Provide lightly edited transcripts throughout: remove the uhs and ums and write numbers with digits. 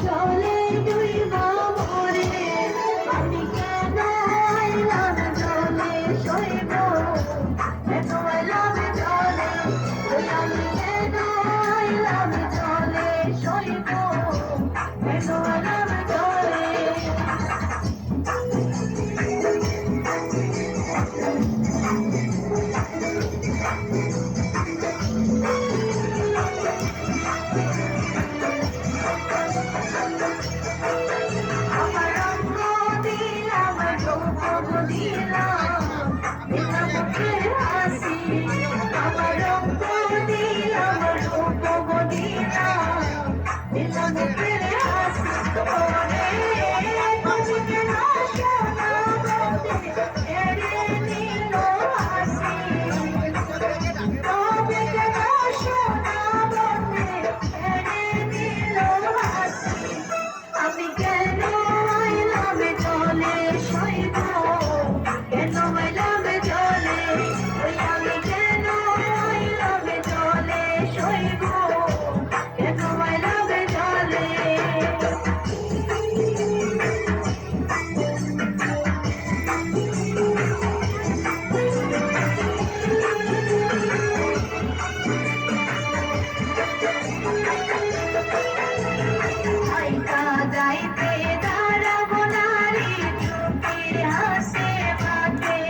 জলে ডুইবা মরে আমি কেন আইলাম জলে সইব কেন আইলাম জলে আমি কেন আইলাম জলে সইব কেন আইলাম জলে আমি কেন আইলাম জলে সইব কেন আইলাম জলে আমি কেন আইলাম জলে সইব কেন আইলাম জলে যাইতে দাঁড়াব নারী চোখের হাসে মাঠে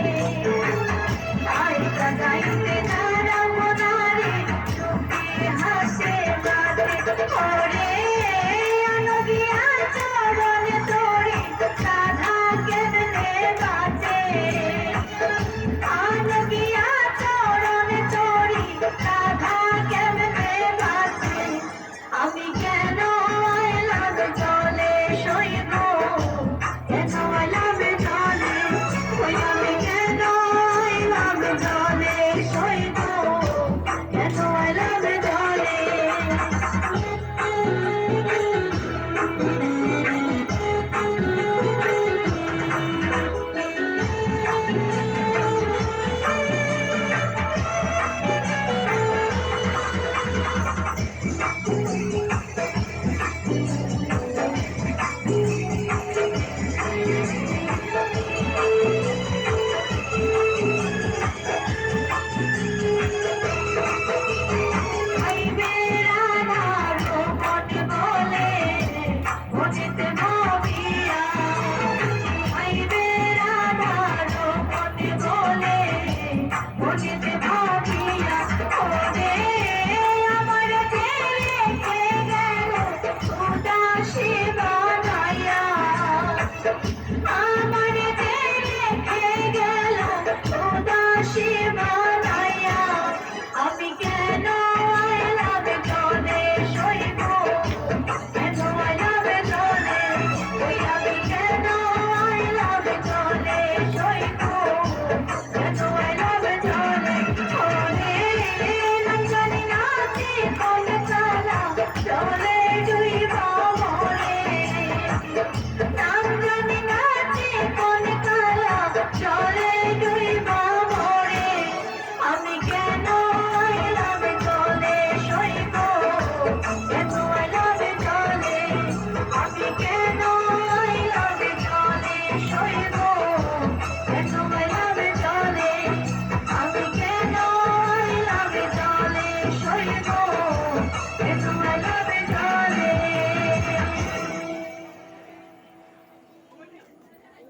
আইতা যাইতে দাঁড়াব নারী চোখের হাসে মাঠে ওরে আনগিয়া চরণে তোরে রাধা কেমনে বাঁচে আনগিয়া চরণে তোরে রাধা কেমনে বাঁচে আমি কেন আইলাম জলে সইব কেন আইলাম জলে আমি কেন আইলাম জলে সইব কেন আইলাম জলে